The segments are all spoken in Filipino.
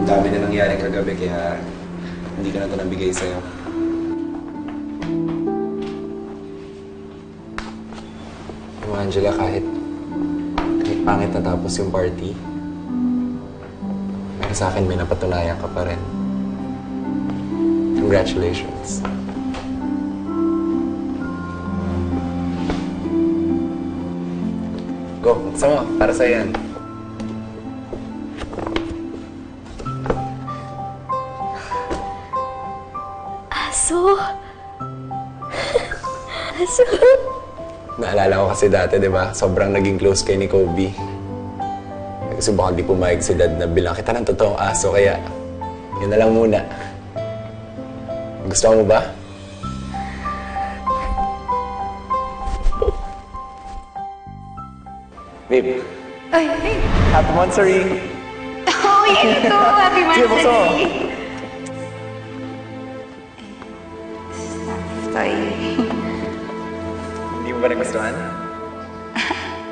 dami na nangyari kagabi kaya hindi ko na ito nabigay sa'yo. Angela, kahit pangit natapos yung party, pero sa akin may napatunayan ka pa rin. Congratulations. Go, buksan mo. Para sa'yo yan. Aso? Aso? Naalala ko kasi dati, di ba? Sobrang naging close kay ni Kobe. Kasi baka di pumayag si Dad na bilang kita ng totoong aso, kaya yun na lang muna. Gusto mo ba? Babe. Ay, ay! Happy Monstery! Oh, yan ito! Happy Sige, buksan mo. Toy. Hindi mo ba nagustuhan?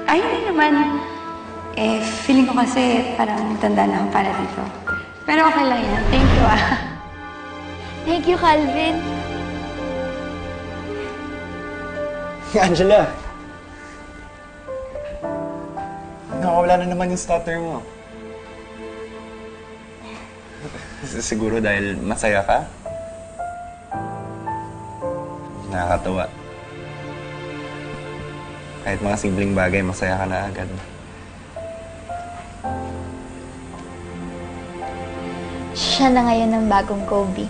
Ay, hindi naman. Feeling ko kasi parang tanda na ako para dito. Pero okay lang yan. Thank you, ah. Thank you, Calvin. Angela! Nakawala na naman yung stutter mo. Siguro dahil masaya ka? Nakakatawa. Kahit mga simpleng bagay, masaya ka na agad. Siya na ngayon ang bagong Kobe.